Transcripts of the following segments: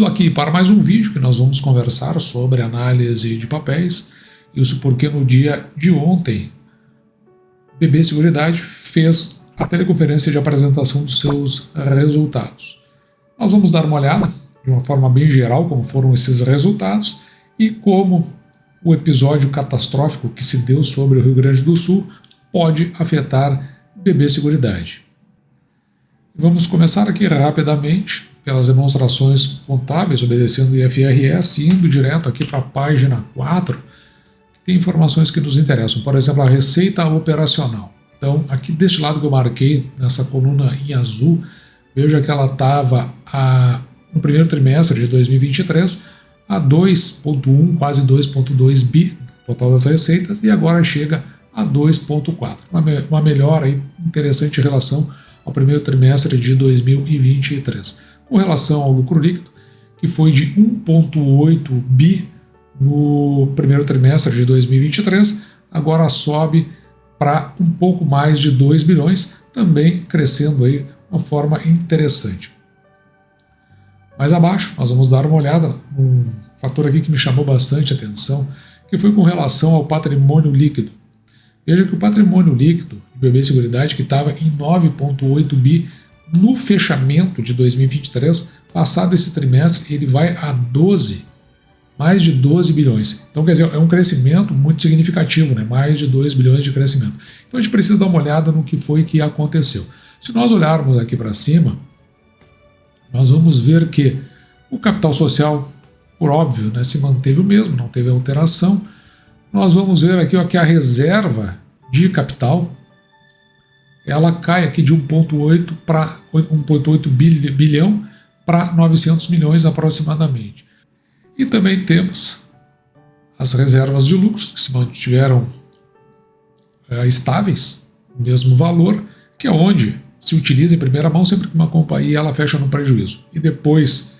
Indo aqui para mais um vídeo que nós vamos conversar sobre análise de papéis, isso porque no dia de ontem, BB Seguridade fez a teleconferência de apresentação dos seus resultados. Nós vamos dar uma olhada, de uma forma bem geral, como foram esses resultados e como o episódio catastrófico que se deu sobre o Rio Grande do Sul pode afetar BB Seguridade. Vamos começar aqui rapidamente pelas demonstrações contábeis, obedecendo o IFRS, indo direto aqui para a página 4, que tem informações que nos interessam. Por exemplo, a receita operacional. Então, aqui deste lado que eu marquei, nessa coluna em azul, veja que ela estava no primeiro trimestre de 2023 a 2,1, quase 2,2 bi total das receitas, e agora chega a 2,4. Uma melhora aí interessante em relação ao primeiro trimestre de 2023. Com relação ao lucro líquido, que foi de 1,8 bi no primeiro trimestre de 2023, agora sobe para um pouco mais de 2 bilhões, também crescendo aí de uma forma interessante. Mais abaixo, nós vamos dar uma olhada num fator aqui que me chamou bastante atenção, que foi com relação ao patrimônio líquido. Veja que o patrimônio líquido de BB Seguridade, que estava em 9,8 bi no fechamento de 2023, passado esse trimestre, ele vai a mais de 12 bilhões. Então, quer dizer, é um crescimento muito significativo, né? Mais de 2 bilhões de crescimento. Então, a gente precisa dar uma olhada no que foi que aconteceu. Se nós olharmos aqui para cima, nós vamos ver que o capital social, por óbvio, né, se manteve o mesmo, não teve alteração. Nós vamos ver aqui que a reserva de capital, ela cai aqui de 1,8 para 1,8 bilhão para 900 milhões aproximadamente. E também temos as reservas de lucros, que se mantiveram estáveis, no mesmo valor, que é onde se utiliza em primeira mão sempre que uma companhia ela fecha no prejuízo. E depois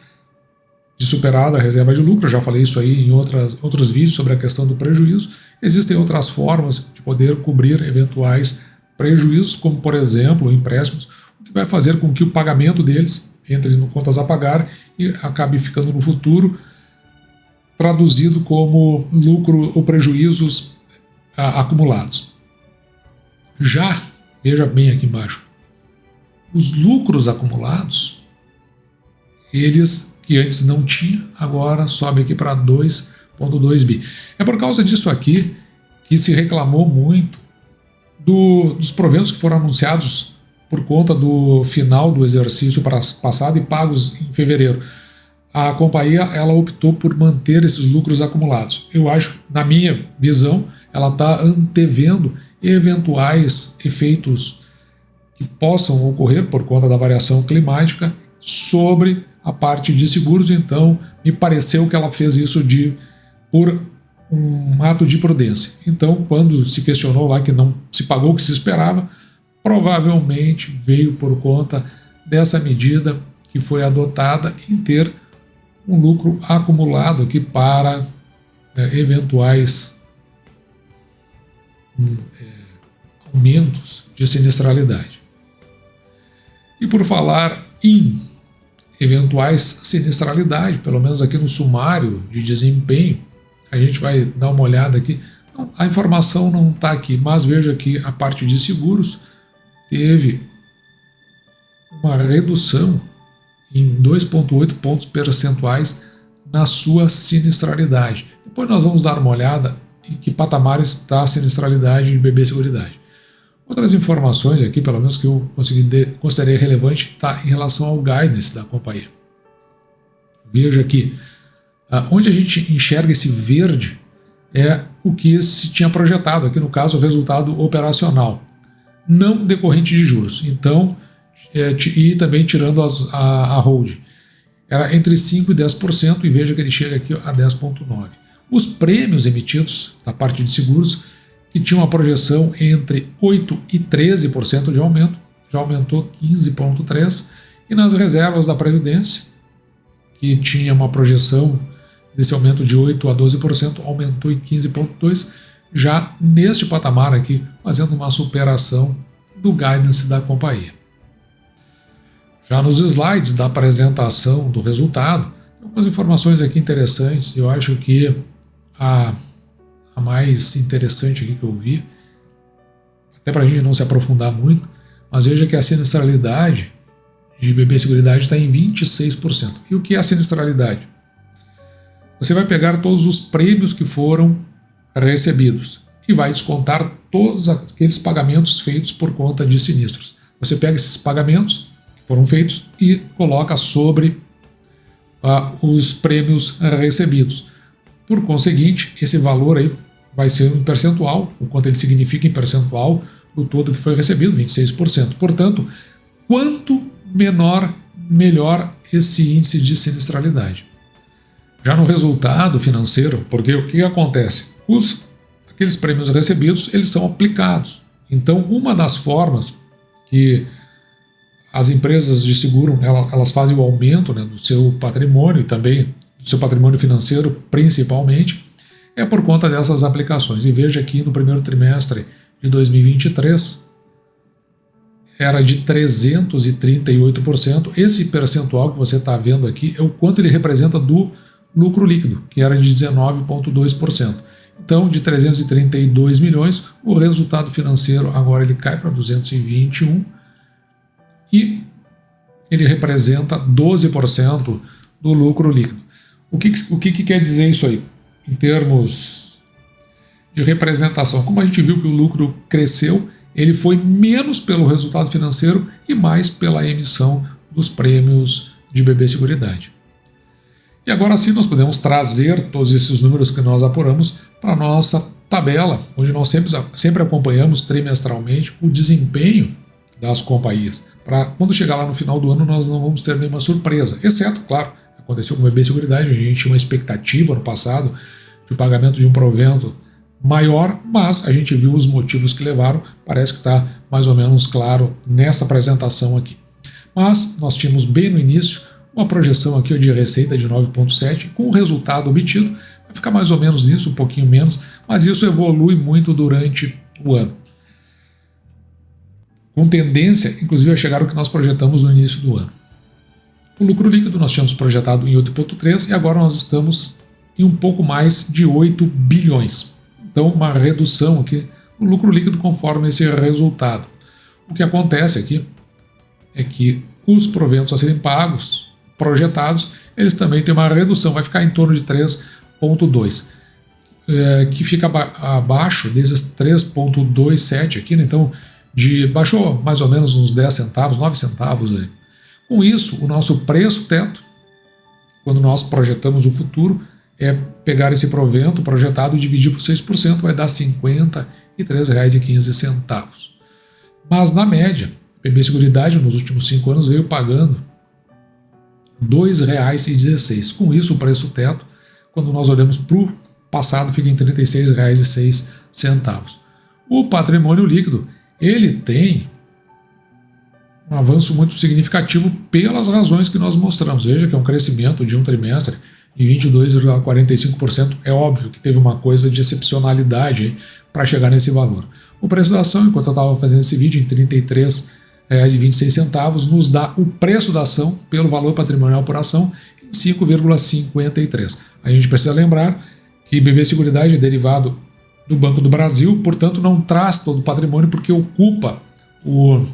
de superada a reserva de lucro, eu já falei isso aí em outros vídeos sobre a questão do prejuízo, existem outras formas de poder cobrir eventuais prejuízos, como por exemplo empréstimos, o que vai fazer com que o pagamento deles entre no contas a pagar e acabe ficando no futuro traduzido como lucro ou prejuízos acumulados. Já, veja bem aqui embaixo, os lucros acumulados, eles que antes não tinha, agora sobe aqui para 2,2 bi. É por causa disso aqui que se reclamou muito dos proventos que foram anunciados por conta do final do exercício passado e pagos em fevereiro. A companhia ela optou por manter esses lucros acumulados. Eu acho, na minha visão, ela está antevendo eventuais efeitos que possam ocorrer por conta da variação climática sobre a parte de seguros. Então, me pareceu que ela fez isso por um ato de prudência. Então, quando se questionou lá que não se pagou o que se esperava, provavelmente veio por conta dessa medida que foi adotada em ter um lucro acumulado aqui para eventuais aumentos de sinistralidade. E por falar em eventuais sinistralidade, pelo menos aqui no sumário de desempenho, a gente vai dar uma olhada aqui. Então, a informação não está aqui, mas veja que a parte de seguros teve uma redução em 2,8 pontos percentuais na sua sinistralidade. Depois nós vamos dar uma olhada em que patamar está a sinistralidade de BB Seguridade. Outras informações aqui, pelo menos que eu considerei relevante, está em relação ao guidance da companhia. Veja que onde a gente enxerga esse verde é o que se tinha projetado, aqui no caso o resultado operacional, não decorrente de juros. Então, e também tirando a hold. Era entre 5% e 10%, e veja que ele chega aqui a 10,9%. Os prêmios emitidos da parte de seguros, que tinham uma projeção entre 8% e 13% de aumento, já aumentou 15,3%, e nas reservas da Previdência, que tinha uma projeção desse aumento de 8% a 12%, aumentou em 15,2%, já neste patamar aqui, fazendo uma superação do guidance da companhia. Já nos slides da apresentação do resultado, algumas informações aqui interessantes. Eu acho que a mais interessante aqui que eu vi, até para a gente não se aprofundar muito, mas veja que a sinistralidade de BB Seguridade está em 26%. E o que é a sinistralidade? Você vai pegar todos os prêmios que foram recebidos e vai descontar todos aqueles pagamentos feitos por conta de sinistros. Você pega esses pagamentos que foram feitos e coloca sobre os prêmios recebidos. Por conseguinte, esse valor aí vai ser um percentual, o quanto ele significa em percentual do todo que foi recebido, 26%. Portanto, quanto menor, melhor esse índice de sinistralidade. Já no resultado financeiro, porque o que acontece? Aqueles prêmios recebidos, eles são aplicados. Então, uma das formas que as empresas de seguro elas fazem o aumento, né, do seu patrimônio e também do seu patrimônio financeiro, principalmente, é por conta dessas aplicações. E veja aqui no primeiro trimestre de 2023, era de 338%. Esse percentual que você está vendo aqui é o quanto ele representa do lucro líquido, que era de 19,2%. Então, de 332 milhões, o resultado financeiro agora ele cai para 221 e ele representa 12% do lucro líquido. O que quer dizer isso aí? Em termos de representação, como a gente viu que o lucro cresceu, ele foi menos pelo resultado financeiro e mais pela emissão dos prêmios de BB Seguridade. E agora sim nós podemos trazer todos esses números que nós apuramos para a nossa tabela, onde nós sempre acompanhamos trimestralmente o desempenho das companhias. Para quando chegar lá no final do ano nós não vamos ter nenhuma surpresa, exceto, claro, aconteceu com o BB Seguridade, a gente tinha uma expectativa no passado de pagamento de um provento maior, mas a gente viu os motivos que levaram, parece que está mais ou menos claro nesta apresentação aqui. Mas nós tínhamos bem no início uma projeção aqui de receita de 9,7, com o resultado obtido, vai ficar mais ou menos nisso, um pouquinho menos, mas isso evolui muito durante o ano. Com tendência, inclusive, a chegar ao que nós projetamos no início do ano. O lucro líquido nós tínhamos projetado em 8,3 e agora nós estamos em um pouco mais de 8 bilhões. Então, uma redução aqui no lucro líquido conforme esse resultado. O que acontece aqui é que os proventos a serem pagos, projetados, eles também têm uma redução, vai ficar em torno de 3,2, que fica abaixo desses 3,27 aqui, né? Então baixou mais ou menos uns 10 centavos, 9 centavos aí. Com isso, o nosso preço teto, quando nós projetamos o futuro, é pegar esse provento projetado e dividir por 6%, vai dar R$ 53,15. Mas na média, BB Seguridade nos últimos 5 anos veio pagando R$ 2,16. Com isso, o preço teto, quando nós olhamos para o passado, fica em R$ 36,06. O patrimônio líquido, ele tem um avanço muito significativo pelas razões que nós mostramos. Veja que é um crescimento de um trimestre de 22,45%. É óbvio que teve uma coisa de excepcionalidade para chegar nesse valor. O preço da ação, enquanto eu estava fazendo esse vídeo, em R$ 33,26, nos dá o preço da ação pelo valor patrimonial por ação em 5,53. A gente precisa lembrar que BB Seguridade é derivado do Banco do Brasil, portanto não traz todo o patrimônio porque ocupa o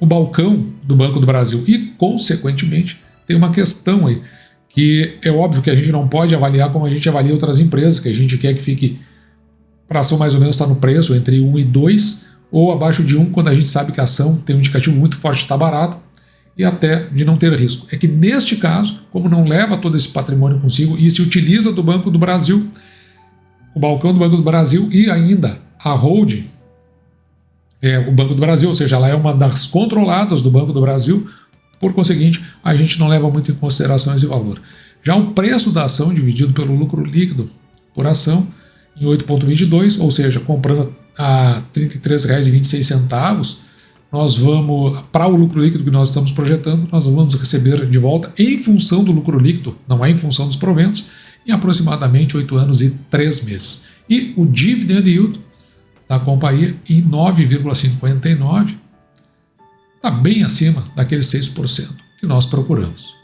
balcão do Banco do Brasil e, consequentemente, tem uma questão aí que é óbvio que a gente não pode avaliar como a gente avalia outras empresas, que a gente quer que fique para a ação mais ou menos está no preço entre 1 e 2 ou abaixo de 1 quando a gente sabe que a ação tem um indicativo muito forte de estar barata e até de não ter risco. É que neste caso, como não leva todo esse patrimônio consigo e se utiliza do Banco do Brasil, o balcão do Banco do Brasil e ainda a holding, o Banco do Brasil, ou seja, ela é uma das controladas do Banco do Brasil, por conseguinte, a gente não leva muito em consideração esse valor. Já o preço da ação dividido pelo lucro líquido por ação em 8,22, ou seja, comprando a R$ 33,26, nós vamos, para o lucro líquido que nós estamos projetando, nós vamos receber de volta, em função do lucro líquido, não é em função dos proventos, em aproximadamente 8 anos e 3 meses. E o dividend yield da companhia em 9,59, está bem acima daqueles 6% que nós procuramos.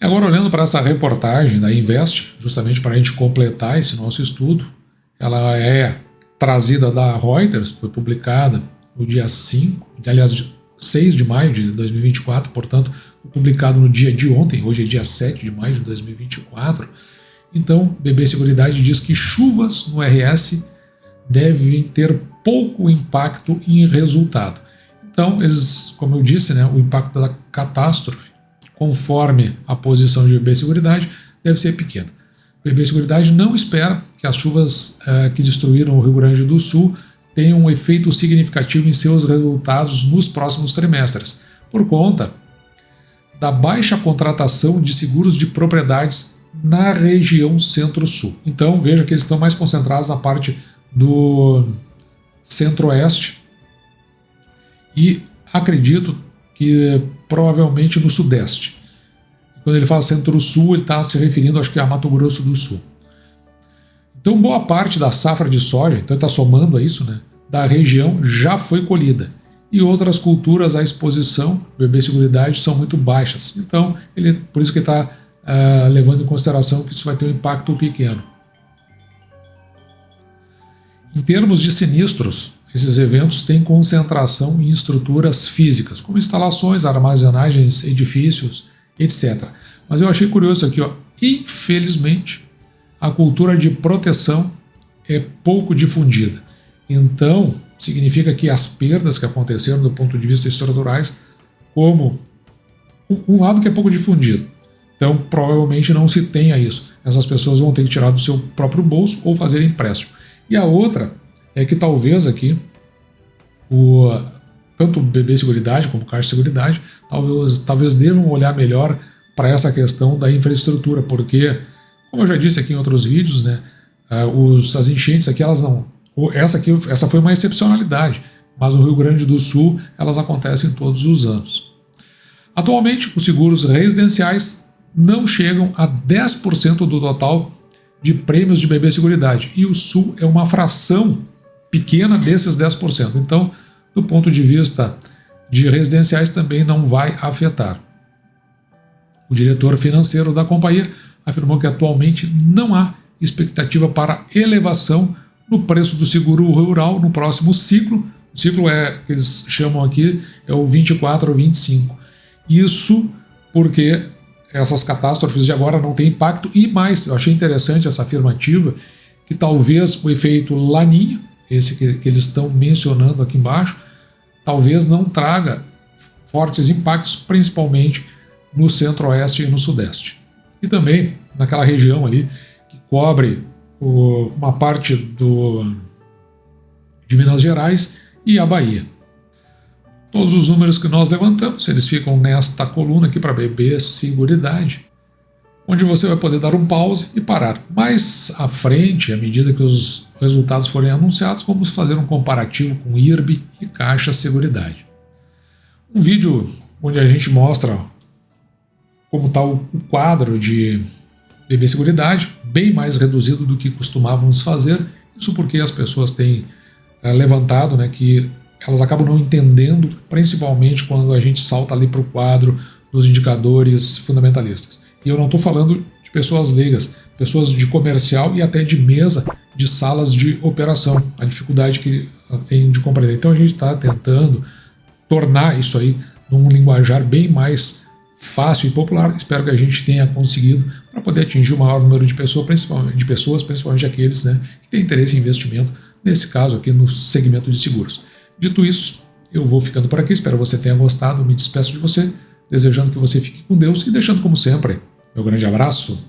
Agora, olhando para essa reportagem da Invest, justamente para a gente completar esse nosso estudo, ela é trazida da Reuters, foi publicada no dia 6 de maio de 2024, portanto, foi publicado no dia de ontem, hoje é dia 7 de maio de 2024. Então, BB Seguridade diz que chuvas no RS devem ter pouco impacto em resultado. Então, eles, como eu disse, né, o impacto da catástrofe, conforme a posição de BB Seguridade, deve ser pequeno. BB Seguridade não espera que as chuvas que destruíram o Rio Grande do Sul tenham um efeito significativo em seus resultados nos próximos trimestres, por conta da baixa contratação de seguros de propriedades na região Centro-Sul. Então, veja que eles estão mais concentrados na parte do Centro-Oeste e acredito que provavelmente no Sudeste. Quando ele fala Centro-Sul, ele está se referindo, acho que a Mato Grosso do Sul. Então, boa parte da safra de soja, então ele está somando a isso, né, da região já foi colhida. E outras culturas à exposição, BB Seguridade, são muito baixas. Então, por isso que ele está levando em consideração que isso vai ter um impacto pequeno. Em termos de sinistros, esses eventos têm concentração em estruturas físicas, como instalações, armazenagens, edifícios, etc. Mas eu achei curioso aqui, ó. Infelizmente, a cultura de proteção é pouco difundida. Então, significa que as perdas que aconteceram do ponto de vista estruturais, como um lado que é pouco difundido. Então, provavelmente não se tenha isso. Essas pessoas vão ter que tirar do seu próprio bolso ou fazer empréstimo. E a outra é que talvez aqui, tanto o BB Seguridade como o Caixa Seguridade, talvez devam olhar melhor para essa questão da infraestrutura, porque, como eu já disse aqui em outros vídeos, né, as enchentes aqui, elas não... Essa foi uma excepcionalidade, mas no Rio Grande do Sul elas acontecem todos os anos. Atualmente, os seguros residenciais não chegam a 10% do total de prêmios de BB Seguridade, e o Sul é uma fração pequena desses 10%. Então, do ponto de vista de residenciais, também não vai afetar. O diretor financeiro da companhia afirmou que atualmente não há expectativa para elevação no preço do seguro rural no próximo ciclo. O ciclo que eles chamam aqui é o 24 ou 25. Isso porque essas catástrofes de agora não têm impacto. E mais, eu achei interessante essa afirmativa, que talvez o efeito Laninha, esse que eles estão mencionando aqui embaixo, talvez não traga fortes impactos, principalmente no Centro-Oeste e no Sudeste. E também naquela região ali que cobre uma parte de Minas Gerais e a Bahia. Todos os números que nós levantamos, eles ficam nesta coluna aqui para BB Seguridade, onde você vai poder dar um pause e parar. Mais à frente, à medida que os resultados forem anunciados, vamos fazer um comparativo com IRB e Caixa Seguridade. Um vídeo onde a gente mostra como está o quadro de BB Seguridade, bem mais reduzido do que costumávamos fazer. Isso porque as pessoas têm levantado, né, que elas acabam não entendendo, principalmente quando a gente salta ali para o quadro dos indicadores fundamentalistas. E eu não estou falando de pessoas leigas, pessoas de comercial e até de mesa, de salas de operação, a dificuldade que tem de compreender. Então a gente está tentando tornar isso aí num linguajar bem mais fácil e popular. Espero que a gente tenha conseguido para poder atingir o maior número de pessoas, principalmente aqueles, né, que têm interesse em investimento, nesse caso aqui no segmento de seguros. Dito isso, eu vou ficando por aqui, espero que você tenha gostado, me despeço de você, desejando que você fique com Deus e deixando como sempre, meu grande abraço.